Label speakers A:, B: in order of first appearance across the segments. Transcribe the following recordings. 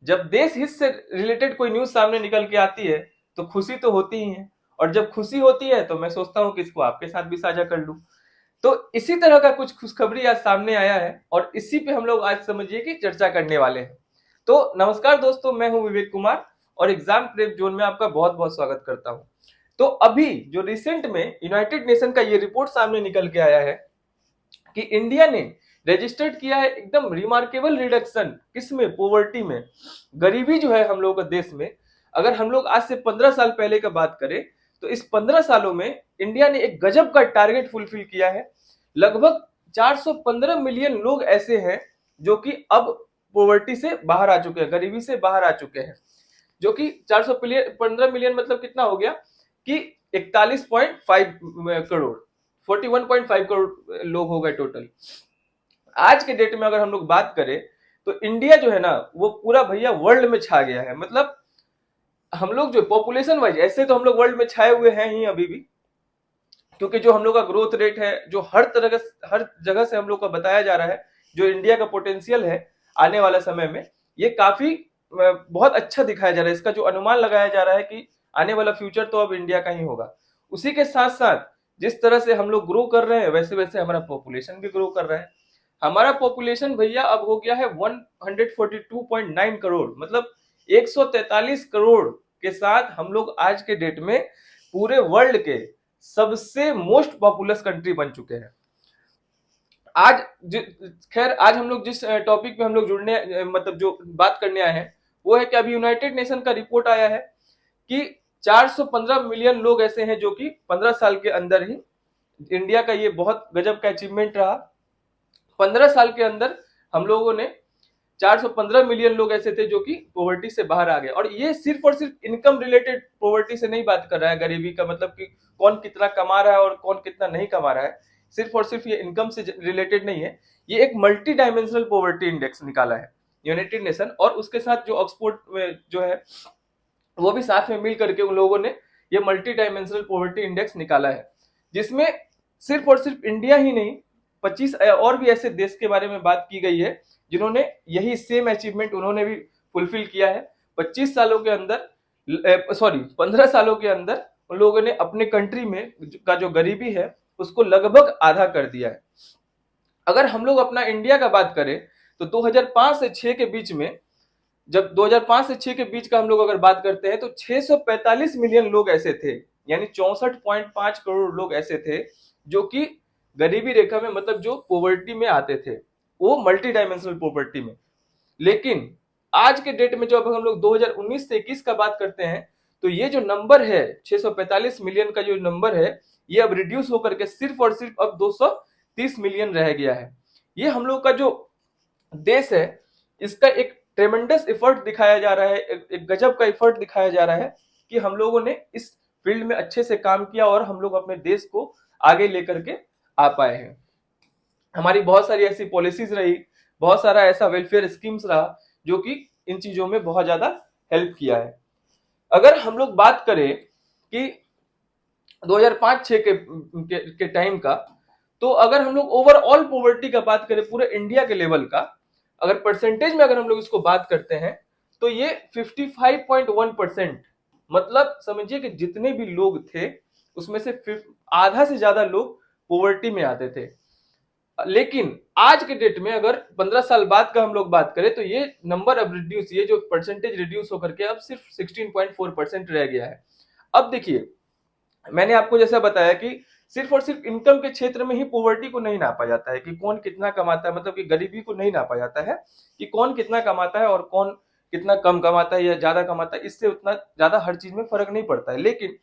A: जब देश हित से रिलेटेड कोई न्यूज सामने निकल के आती है तो खुशी तो होती ही है, और जब खुशी होती है तो मैं सोचता हूँ कि इसको आपके साथ भी साझा कर लूं। तो इसी तरह का कुछ खुशखबरी आज सामने आया है और इसी पे हम लोग आज समझिए कि चर्चा करने वाले हैं। तो नमस्कार दोस्तों, मैं हूं विवेक कुमार और एग्जाम प्रेप जोन में आपका बहुत बहुत स्वागत करता हूं। तो अभी जो रिसेंट में यूनाइटेड नेशन का ये रिपोर्ट सामने निकल के आया है कि इंडिया ने रजिस्टर्ड किया है एकदम रिमार्केबल रिडक्शन किसमें, पोवर्टी में। गरीबी जो है हम लोगों का देश में, अगर हम लोग आज से 15 साल पहले का बात करें तो इस 15 सालों में इंडिया ने एक गजब का टारगेट फुलफिल किया है। लगभग 415 मिलियन लोग ऐसे हैं जो कि अब पोवर्टी से बाहर आ चुके हैं, गरीबी से बाहर आ चुके हैं। जो कि 415 मिलियन मतलब कितना हो गया कि 41.5 करोड़, 41.5 करोड़ लोग हो गए टोटल। आज के डेट में अगर हम लोग बात करें तो इंडिया जो है ना वो पूरा भैया वर्ल्ड में छा गया है। मतलब हम लोग जो पॉपुलेशन वाइज ऐसे तो हम लोग वर्ल्ड में छाए हुए हैं ही अभी भी, क्योंकि जो हम लोग का ग्रोथ रेट है, जो हर जगह से हम लोग का बताया जा रहा है, जो इंडिया का पोटेंशियल है आने वाला समय में, ये काफी बहुत अच्छा दिखाया जा रहा है। इसका जो अनुमान लगाया जा रहा है कि आने वाला फ्यूचर तो अब इंडिया का ही होगा। उसी के साथ साथ जिस तरह से हम लोग ग्रो कर रहे हैं वैसे वैसे हमारा पॉपुलेशन भी ग्रो कर रहा है। हमारा पॉपुलेशन भैया अब हो गया है 142.9 करोड़, मतलब 143 करोड़ के साथ हम लोग आज के डेट में पूरे वर्ल्ड के सबसे मोस्ट पॉपुलस कंट्री बन चुके हैं। आज खैर आज हम लोग जिस टॉपिक पे हम लोग जुड़ने मतलब जो बात करने आए हैं वो है कि अभी यूनाइटेड नेशन का रिपोर्ट आया है कि 415 मिलियन लोग ऐसे हैं जो कि 15 साल के अंदर ही, इंडिया का ये बहुत गजब का अचीवमेंट रहा। 15 साल के अंदर हम लोगों ने 415 मिलियन लोग ऐसे थे जो कि पॉवर्टी से बाहर आ गए। और ये सिर्फ और सिर्फ इनकम रिलेटेड पॉवर्टी से नहीं बात कर रहा है, गरीबी का मतलब कि कौन कितना कमा रहा है और कौन कितना नहीं कमा रहा है। सिर्फ और सिर्फ ये इनकम से रिलेटेड नहीं है, ये एक मल्टी डायमेंशनल पॉवर्टी इंडेक्स निकाला है यूनाइटेड नेशन, और उसके साथ जो ऑक्सफोर्ड में जो है वो भी साथ में मिल करके उन लोगों ने ये मल्टी डायमेंशनल पॉवर्टी इंडेक्स निकाला है, जिसमें सिर्फ और सिर्फ इंडिया ही नहीं 25 और भी ऐसे देश के बारे में बात की गई है जिन्होंने यही सेम अचीवमेंट उन्होंने भी फुलफिल किया है। 25 सालों के अंदर, सॉरी 15 सालों के अंदर उन लोगों ने अपने कंट्री में का जो गरीबी है उसको लगभग आधा कर दिया है। अगर हम लोग अपना इंडिया का बात करें तो 2005 से 6 के बीच में, जब 2005 से 6 के बीच का हम लोग अगर बात करते हैं तो 645 मिलियन लोग ऐसे थे, यानी 64.5 करोड़ लोग ऐसे थे जो कि गरीबी रेखा में, मतलब जो पॉवर्टी में आते थे, वो मल्टी डायमेंशनल पॉवर्टी में। लेकिन आज के डेट में जब हम लोग 2019 से 21 का बात करते हैं तो ये जो नंबर है 645 मिलियन का जो नंबर है ये अब रिड्यूस होकर के सिर्फ और सिर्फ अब 230 मिलियन रह गया है। ये हम लोग का जो देश है इसका एक ट्रेमेंडस एफर्ट दिखाया जा रहा है, एक गजब का एफर्ट दिखाया जा रहा है कि हम लोगों ने इस फील्ड में अच्छे से काम किया और हम लोग अपने देश को आगे लेकर के आ पाए हैं। हमारी बहुत सारी ऐसी पॉलिसीज रही, बहुत सारा ऐसा वेलफेयर स्कीम्स रहा जो कि इन चीजों में बहुत ज्यादा हेल्प किया है। अगर हम लोग बात करें कि 2005-6 के टाइम का, तो अगर हम लोग ओवरऑल पॉवर्टी का बात करें पूरे इंडिया के लेवल का, अगर परसेंटेज में अगर हम लोग इसको बात करते हैं तो ये 55.1%, मतलब समझिए कि जितने भी लोग थे उसमें से आधा से ज्यादा लोग पॉवर्टी में आते थे। लेकिन आज के डेट में अगर 15 साल बाद का हम लोग बात करें तो ये नंबर अब रिड्यूस, ये जो परसेंटेज रिड्यूस होकर के अब सिर्फ 16.4% रह गया है। अब देखिए, मैंने आपको जैसा बताया कि सिर्फ और सिर्फ इनकम के क्षेत्र में ही पॉवर्टी को नहीं नापा जाता है कि कौन कितना कमाता है, मतलब कि गरीबी को नहीं नापा जाता है कि कौन कितना कमाता है और कौन कितना कम कमाता है या ज्यादा कमाता है, इससे उतना ज्यादा हर चीज में फर्क नहीं पड़ता है। लेकिन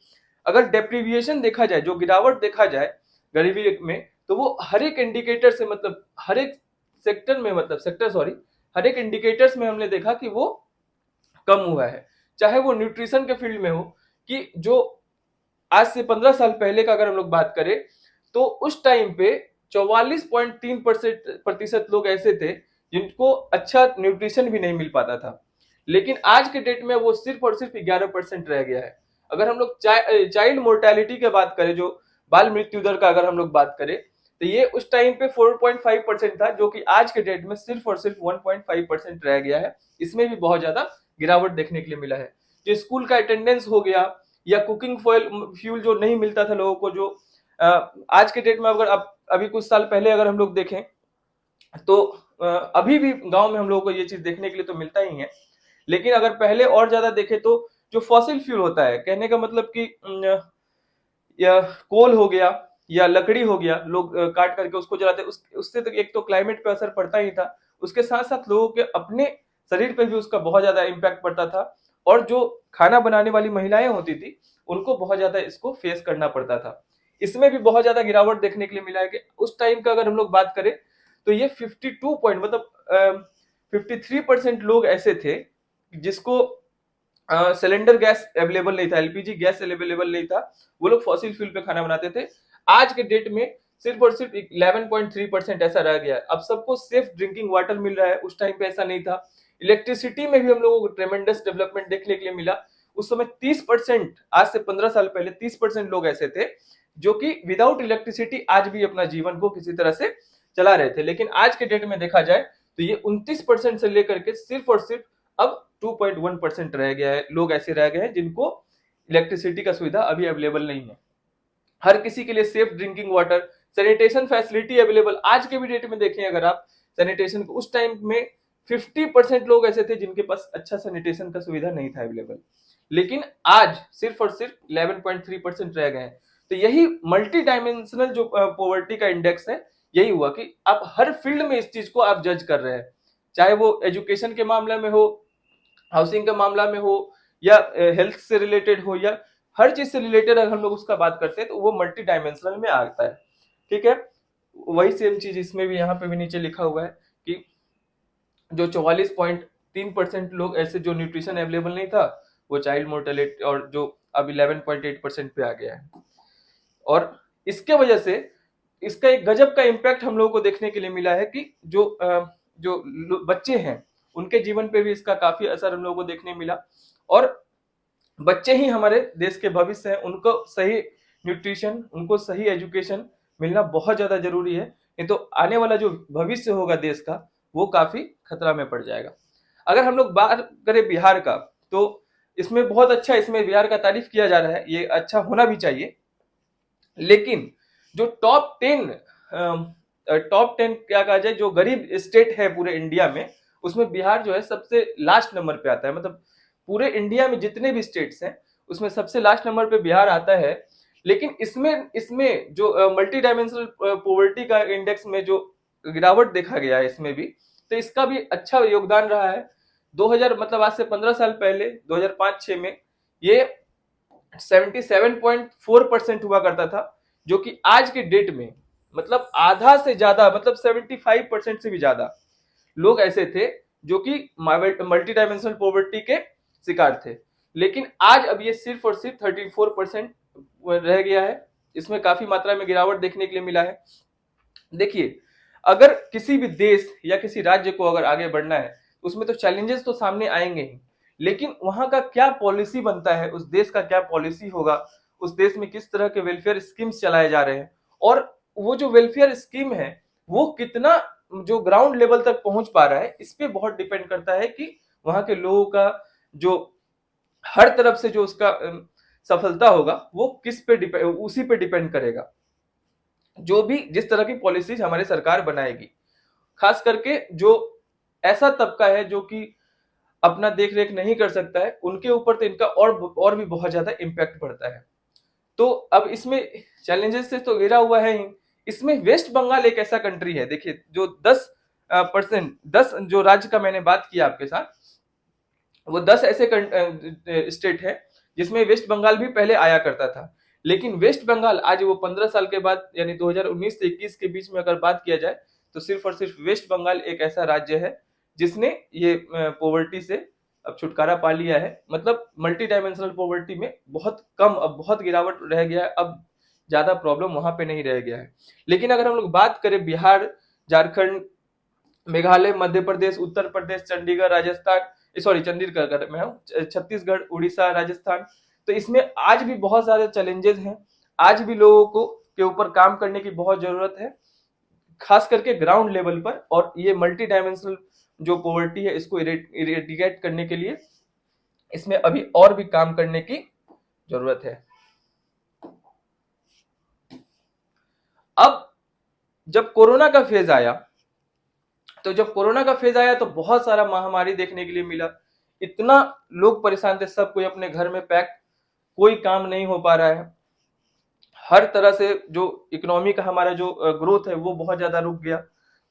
A: अगर डेप्रीविएशन देखा जाए, जो गिरावट देखा जाए गरीबी में, तो वो हर एक इंडिकेटर से, मतलब हर एक सेक्टर में, मतलब सेक्टर सॉरी हर एक इंडिकेटर्स में हमने देखा कि वो कम हुआ है। चाहे वो न्यूट्रिशन के फील्ड में हो, कि जो आज से 15 साल पहले का अगर हम लोग बात करें तो उस टाइम पे 44.3% लोग ऐसे थे जिनको अच्छा न्यूट्रिशन भी नहीं मिल पाता था। लेकिन आज के डेट में वो सिर्फ और सिर्फ 11% रह गया है। अगर हम लोग चाइल्ड मोर्टेलिटी की बात करें, जो बाल मृत्यु दर का अगर हम लोग बात करें, तो ये उस टाइम पे 4.5% था, जो कि आज के डेट में सिर्फ और सिर्फ 1.5% रह गया है। इसमें भी बहुत ज्यादा गिरावट देखने के लिए मिला है। जो स्कूल का अटेंडेंस हो गया, या कुकिंग फ्यूल जो नहीं मिलता था लोगों को, जो आज के डेट में अगर अब अभी कुछ साल पहले अगर हम लोग देखें तो अभी भी गांव में हम लोगों को ये चीज देखने के लिए तो मिलता ही है। लेकिन अगर पहले और ज्यादा देखें तो जो फॉसिल फ्यूल होता है, कहने का मतलब कि या कोल हो गया या लकड़ी हो गया, लोग काट करके उसको जलाते, उससे तो एक तो क्लाइमेट पे असर पड़ता ही था, उसके साथ साथ लोगों के अपने शरीर पे भी उसका बहुत ज्यादा इम्पैक्ट पड़ता था। और जो खाना बनाने वाली महिलाएं होती थी, उनको बहुत ज्यादा इसको फेस करना पड़ता था। इसमें भी बहुत ज्यादा गिरावट देखने के लिए मिला है कि उस टाइम का अगर हम लोग बात करें तो ये 52 पॉइंट मतलब 53% लोग ऐसे थे जिसको सिलेंडर गैस अवेलेबल नहीं था, एलपीजी गैस अवेलेबल नहीं था, वो लोग फॉसिल फ्यूल पे खाना बनाते थे। आज के डेट में सिर्फ और सिर्फ 11.3% ऐसा रह गया है। अब सबको सेफ ड्रिंकिंग वाटर मिल रहा है, उस टाइम पे ऐसा नहीं था। इलेक्ट्रिसिटी में भी हम लोगों को ट्रेमेंडस डेवलपमेंट देखने के लिए मिला। उस समय 30%, आज से 15 साल पहले 30% लोग ऐसे थे जो कि विदाउट इलेक्ट्रिसिटी आज भी अपना जीवन को किसी तरह से चला रहे थे। लेकिन आज के डेट में देखा जाए तो ये 29% से लेकर के सिर्फ और सिर्फ अब 2.1% रह गया है, लोग ऐसे रह गए हैं जिनको इलेक्ट्रिसिटी का सुविधा अभी अवेलेबल नहीं है। हर किसी के लिए safe drinking water, sanitation facility available. आज के भी डेट में देखें अगर आप सैनिटेशन को, उस टाइम में 50% लोग ऐसे थे जिनके पास अच्छा सैनिटेशन का सुविधा नहीं था अवेलेबल, लेकिन आज सिर्फ और सिर्फ 11.3% रह गए हैं। तो यही मल्टी डायमेंशनल जो पॉवर्टी का इंडेक्स है, यही हुआ कि आप हर फील्ड में इस चीज को आप जज कर रहे हैं, चाहे वो एजुकेशन के मामले में हो, हाउसिंग का मामला में हो, या हेल्थ से रिलेटेड हो, या हर चीज से रिलेटेड अगर हम लोग उसका बात करते हैं तो वो मल्टी डायमेंशनल में आता है। ठीक है, वही सेम चीज इसमें भी यहाँ पे भी नीचे लिखा हुआ है कि जो 44.3% लोग ऐसे जो न्यूट्रिशन अवेलेबल नहीं था, वो चाइल्ड मोर्टेलिटी, और जो अब 11.8% पे आ गया है। और इसके वजह से इसका एक गजब का इम्पैक्ट हम लोगों को देखने के लिए मिला है कि जो बच्चे हैं उनके जीवन पे भी इसका काफी असर हम लोगों को देखने मिला। और बच्चे ही हमारे देश के भविष्य हैं, उनको सही न्यूट्रिशन, उनको सही एजुकेशन मिलना बहुत ज्यादा जरूरी है, नहीं तो आने वाला जो भविष्य होगा देश का, वो काफी खतरा में पड़ जाएगा। अगर हम लोग बात करें बिहार का, तो इसमें बहुत अच्छा, इसमें बिहार का तारीफ किया जा रहा है, ये अच्छा होना भी चाहिए। लेकिन जो टॉप टेन क्या कहा जाए, जो गरीब स्टेट है पूरे इंडिया में, उसमें बिहार जो है सबसे लास्ट नंबर पे आता है। मतलब पूरे इंडिया में जितने भी स्टेट्स हैं उसमें सबसे लास्ट नंबर पे बिहार आता है। लेकिन इसमें इसमें जो मल्टी डायमेंशनल पॉवर्टी का इंडेक्स में जो गिरावट देखा गया है इसमें भी, तो इसका भी अच्छा योगदान रहा है। 2000 मतलब आज से 15 साल पहले 2005-6 में ये 77.4% हुआ करता था, जो कि आज के डेट में मतलब आधा से ज्यादा, मतलब 75% से भी ज्यादा लोग ऐसे थे जो कि मल्टी डायमेंशनल पॉवर्टी के शिकार थे। लेकिन आज अब ये सिर्फ और सिर्फ 34% रह गया है। इसमें काफी मात्रा में गिरावट देखने के लिए मिला है। देखिए, अगर किसी भी देश या किसी राज्य को अगर आगे बढ़ना है, उसमें तो चैलेंजेस तो सामने आएंगे ही, लेकिन वहां का क्या पॉलिसी बनता है, उस देश का क्या पॉलिसी होगा, उस देश में किस तरह के वेलफेयर स्कीम्स चलाए जा रहे हैं, और वो जो वेलफेयर स्कीम है वो कितना जो ग्राउंड लेवल तक पहुंच पा रहा है, इस पे बहुत डिपेंड करता है कि वहां के लोगों का जो हर तरफ से जो उसका सफलता होगा वो किस पे उसी पे डिपेंड करेगा, जो भी जिस तरह की पॉलिसीज हमारी सरकार बनाएगी। खास करके जो ऐसा तबका है जो कि अपना देख रेख नहीं कर सकता है, उनके ऊपर तो इनका और भी बहुत ज्यादा इम्पैक्ट पड़ता है। तो अब इसमें चैलेंजेस से तो घिरा हुआ है ही। इसमें वेस्ट बंगाल एक ऐसा कंट्री है, देखिए, जो 10 जो राज्य का मैंने बात किया आपके साथ, वो 10 ऐसे स्टेट है जिसमें वेस्ट बंगाल भी पहले आया करता था। लेकिन वेस्ट बंगाल आज वो 15 साल के बाद, यानी 2019 से 21 के बीच में अगर बात किया जाए, तो सिर्फ और सिर्फ वेस्ट बंगाल एक ऐसा राज्य है जिसने ये पॉवर्टी से अब छुटकारा पा लिया है। मतलब मल्टी डायमेंशनल पॉवर्टी में बहुत कम, अब बहुत गिरावट रह गया है, अब ज्यादा प्रॉब्लम वहां पे नहीं रह गया है। लेकिन अगर हम लोग बात करें बिहार, झारखंड, मेघालय, मध्य प्रदेश, उत्तर प्रदेश, चंडीगढ़, राजस्थान, सॉरी चंडीगढ़ में हूँ, छत्तीसगढ़, उड़ीसा, राजस्थान, तो इसमें आज भी बहुत सारे चैलेंजेस हैं। आज भी लोगों को के ऊपर काम करने की बहुत जरूरत है। खास करके ग्राउंड लेवल पर, और ये मल्टी डायमेंशनल जो पॉवर्टी है इसको इरेडिकेट करने के लिए इसमें अभी और भी काम करने की जरूरत है। अब जब कोरोना का फेज आया, तो बहुत सारा महामारी देखने के लिए मिला। इतना लोग परेशान थे, सब कोई अपने घर में पैक, कोई काम नहीं हो पा रहा है। हर तरह से जो इकोनॉमी का हमारा जो ग्रोथ है वो बहुत ज्यादा रुक गया,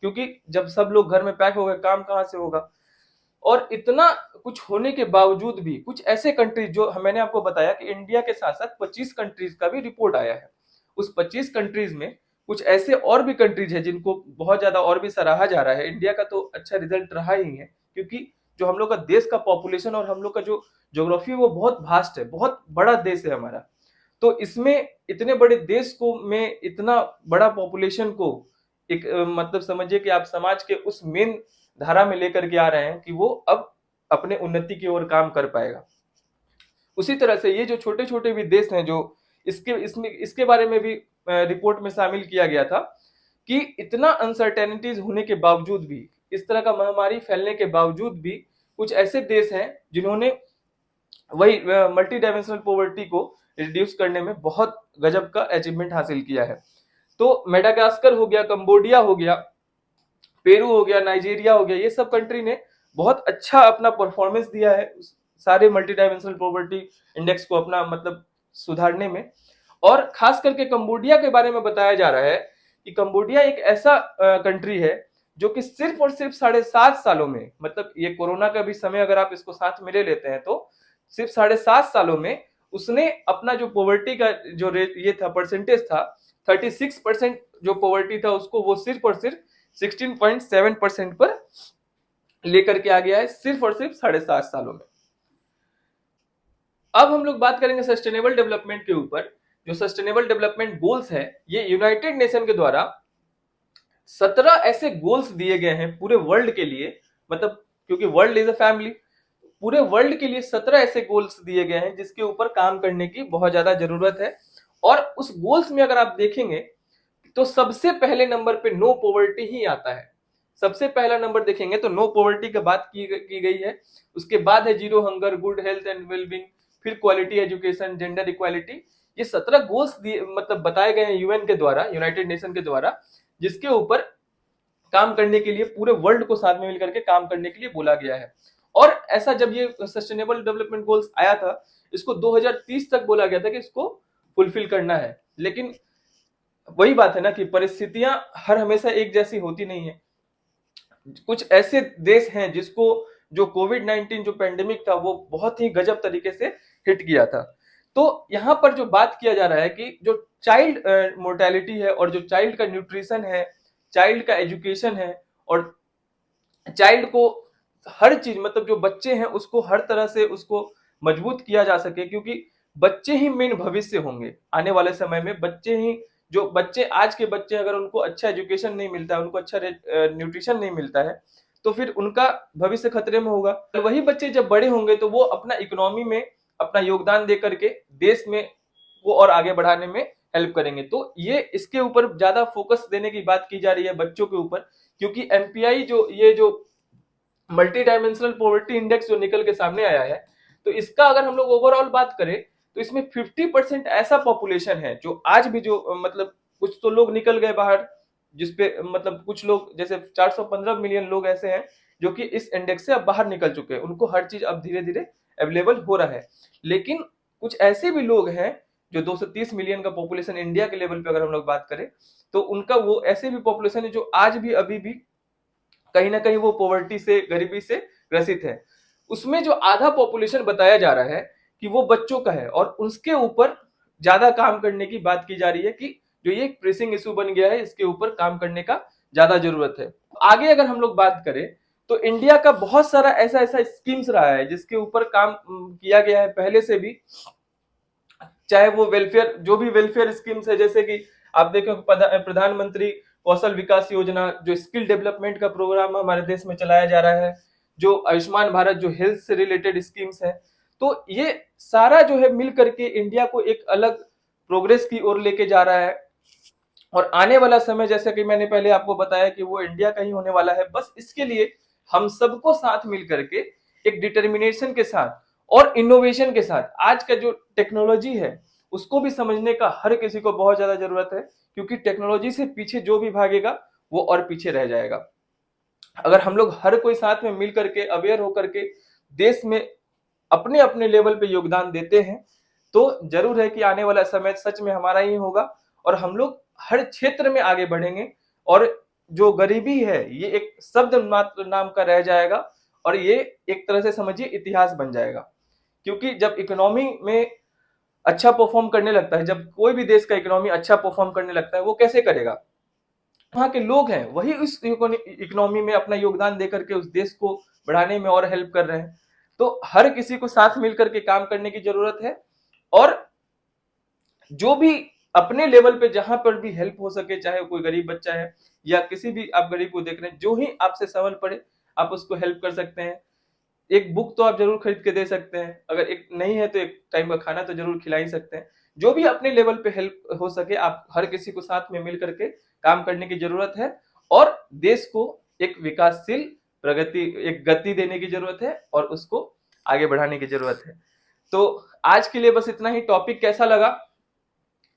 A: क्योंकि जब सब लोग घर में पैक हो गए, काम कहाँ से होगा। और इतना कुछ होने के बावजूद भी कुछ ऐसे कंट्रीज, जो मैंने आपको बताया कि इंडिया के साथ साथ 25 कंट्रीज का भी रिपोर्ट आया है, उस 25 कंट्रीज में कुछ ऐसे और भी कंट्रीज है जिनको बहुत ज्यादा और भी सराहा जा रहा है। इंडिया का तो अच्छा रिजल्ट रहा ही है, क्योंकि जो हम लोग का देश का पॉपुलेशन और हम लोग का जो ज्योग्राफी है वो बहुत वास्ट है, बहुत बड़ा देश है हमारा। तो इसमें इतने बड़े देश को में इतना बड़ा पॉपुलेशन को एक मतलब समझिए कि आप समाज के उस मेन धारा में लेकर के आ रहे हैं कि वो अब अपने उन्नति की ओर काम कर पाएगा। उसी तरह से ये जो छोटे छोटे भी देश हैं, जो इसके बारे में भी रिपोर्ट में शामिल किया गया था कि इतना अनसर्टेनिटीज होने के बावजूद भी, इस तरह का महामारी फैलने के बावजूद भी, कुछ ऐसे देश हैं जिन्होंने वही मल्टी डायमेंशनल पॉवर्टी को रिड्यूस करने में बहुत गजब का अचीवमेंट हासिल किया है। तो मेडागास्कर हो गया, कंबोडिया हो गया, पेरू हो गया, नाइजीरिया हो गया, ये सब कंट्री ने बहुत अच्छा अपना परफॉर्मेंस दिया है सारे मल्टी डायमेंशनल पॉवर्टी इंडेक्स को अपना मतलब सुधारने में। और खास करके कंबोडिया के बारे में बताया जा रहा है कि कंबोडिया एक ऐसा कंट्री है जो कि सिर्फ और सिर्फ 7.5 सालों में, मतलब ये कोरोना का भी समय अगर आप इसको साथ में ले लेते हैं, तो सिर्फ 7.5 सालों में उसने अपना जो पॉवर्टी का जो रेट ये था, परसेंटेज था 36% जो पॉवर्टी था उसको वो सिर्फ और सिर्फ 16.7% पर लेकर के आ गया है, सिर्फ और सिर्फ 7.5 सालों में। अब हम लोग बात करेंगे सस्टेनेबल डेवलपमेंट के ऊपर। जो सस्टेनेबल डेवलपमेंट गोल्स है, ये यूनाइटेड नेशन के द्वारा 17 ऐसे गोल्स दिए गए हैं पूरे वर्ल्ड के लिए, मतलब क्योंकि वर्ल्ड इज अ फैमिली, पूरे वर्ल्ड के लिए 17 ऐसे गोल्स दिए गए हैं जिसके ऊपर काम करने की बहुत ज्यादा जरूरत है। और उस गोल्स में अगर आप देखेंगे तो सबसे पहले नंबर पे नो पॉवर्टी ही आता है। सबसे पहला नंबर देखेंगे तो नो पॉवर्टी की बात की गई है, उसके बाद है zero hunger, good health and wellbeing, फिर क्वालिटी एजुकेशन, जेंडर इक्वालिटी। ये 17 गोल्स मतलब बताए गए हैं यूएन के द्वारा, यूनाइटेड नेशन के द्वारा, जिसके ऊपर काम करने के लिए पूरे वर्ल्ड को साथ में मिलकर के काम करने के लिए बोला गया है। और ऐसा जब ये सस्टेनेबल डेवलपमेंट गोल्स आया था, इसको 2030 तक बोला गया था कि इसको फुलफिल करना है। लेकिन वही बात है ना कि परिस्थितियां हर हमेशा एक जैसी होती नहीं है। कुछ ऐसे देश हैं जिसको जो कोविड-19 जो पेंडेमिक था वो बहुत ही गजब तरीके से हिट किया था। तो यहाँ पर जो बात किया जा रहा है कि जो चाइल्ड मोर्टेलिटी है और जो चाइल्ड का न्यूट्रिशन है, चाइल्ड का एजुकेशन है, और चाइल्ड को हर चीज, मतलब जो बच्चे हैं उसको हर तरह से उसको मजबूत किया जा सके, क्योंकि बच्चे ही मेन भविष्य होंगे आने वाले समय में। बच्चे ही, जो बच्चे आज के बच्चे अगर उनको अच्छा एजुकेशन नहीं मिलता है, उनको अच्छा न्यूट्रिशन नहीं मिलता है, तो फिर उनका भविष्य खतरे में होगा। वही बच्चे जब बड़े होंगे तो वो अपना इकोनॉमी में अपना योगदान दे करके देश में वो और आगे बढ़ाने में हेल्प करेंगे। तो ये इसके ऊपर ज्यादा फोकस देने की बात की जा रही है बच्चों के ऊपर, क्योंकि एमपीआई जो ये जो मल्टी डायमेंशनल पॉवर्टी इंडेक्स जो निकल के सामने आया है, तो इसका अगर हम लोग ओवरऑल बात करें तो इसमें 50% ऐसा पॉपुलेशन है जो आज भी जो मतलब कुछ तो लोग निकल गए बाहर, जिसपे मतलब कुछ लोग जैसे 415 मिलियन लोग ऐसे हैं जो कि इस इंडेक्स से अब बाहर निकल चुके हैं, उनको हर चीज अब धीरे धीरे अवेलेबल हो रहा है। लेकिन कुछ ऐसे भी लोग हैं जो 230 मिलियन का पॉपुलेशन इंडिया के लेवल पे अगर हम लोग बात करें, तो उनका वो ऐसे भी पॉपुलेशन है जो आज भी अभी भी कहीं ना कहीं वो पॉवर्टी से, गरीबी से ग्रसित है। उसमें जो आधा पॉपुलेशन बताया जा रहा है कि वो बच्चों का है, और उसके ऊपर ज्यादा काम करने की बात की जा रही है कि जो ये प्रेसिंग इशू बन गया है, इसके ऊपर काम करने का ज्यादा जरूरत है। आगे अगर हम लोग बात करें तो इंडिया का बहुत सारा ऐसा ऐसा स्कीम्स रहा है जिसके ऊपर काम किया गया है पहले से भी, चाहे वो वेलफेयर, जो भी वेलफेयर स्कीम्स है, जैसे कि आप देखें प्रधानमंत्री कौशल विकास योजना, जो स्किल डेवलपमेंट का प्रोग्राम हमारे देश में चलाया जा रहा है, जो आयुष्मान भारत, जो हेल्थ से रिलेटेड स्कीम्स है, तो ये सारा जो है मिल करके इंडिया को एक अलग प्रोग्रेस की ओर लेके जा रहा है। और आने वाला समय जैसे कि मैंने पहले आपको बताया कि वो इंडिया का ही होने वाला है। बस इसके लिए हम सबको साथ मिल करके एक डिटर्मिनेशन के साथ और इनोवेशन के साथ आज का जो टेक्नोलॉजी है उसको भी समझने का हर किसी को बहुत ज्यादा जरूरत है, क्योंकि टेक्नोलॉजी से पीछे जो भी भागेगा वो और पीछे रह जाएगा। अगर हम लोग हर कोई साथ में मिल करके अवेयर होकर के देश में अपने अपने लेवल पे योगदान देते हैं तो जरूर है कि आने वाला समय सच में हमारा ही होगा और हम लोग हर क्षेत्र में आगे बढ़ेंगे। और जो गरीबी है ये एक शब्द मात्र नाम का रह जाएगा और ये एक तरह से समझिए इतिहास बन जाएगा। क्योंकि जब इकोनॉमी में अच्छा परफॉर्म करने लगता है, जब कोई भी देश का इकोनॉमी अच्छा परफॉर्म करने लगता है वो कैसे करेगा, वहाँ के लोग हैं वही उस इकोनॉमी में अपना योगदान देकर के उस देश को बढ़ाने में और हेल्प कर रहे हैं। तो हर किसी को साथ मिलकर के काम करने की जरूरत है और जो भी अपने लेवल पे जहां पर भी हेल्प हो सके, चाहे कोई गरीब बच्चा है या किसी भी आप गरीब को देख रहे हैं, जो ही आपसे संभल पड़े आप उसको हेल्प कर सकते हैं। एक बुक तो आप जरूर खरीद के दे सकते हैं, अगर एक नहीं है तो एक टाइम का खाना तो जरूर खिला ही सकते हैं। जो भी अपने लेवल पे हेल्प हो सके आप हर किसी को साथ में मिल करके काम करने की जरूरत है और देश को एक विकासशील प्रगति एक गति देने की जरूरत है और उसको आगे बढ़ाने की जरूरत है। तो आज के लिए बस इतना ही। टॉपिक कैसा लगा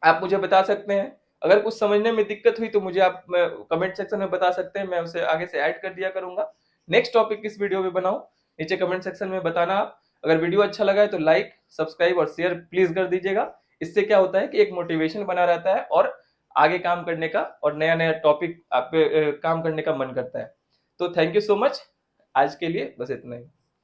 A: आप मुझे बता सकते हैं। अगर कुछ समझने में दिक्कत हुई तो मुझे आप कमेंट सेक्शन में बता सकते हैं, मैं उसे आगे से ऐड कर दिया करूंगा। नेक्स्ट टॉपिक किस वीडियो में बनाऊं नीचे कमेंट सेक्शन में बताना आप। अगर वीडियो अच्छा लगा है तो लाइक सब्सक्राइब और शेयर प्लीज कर दीजिएगा। इससे क्या होता है कि एक मोटिवेशन बना रहता है और आगे काम करने का और नया नया टॉपिक आप पे काम करने का मन करता है। तो थैंक यू सो मच। आज के लिए बस इतना ही।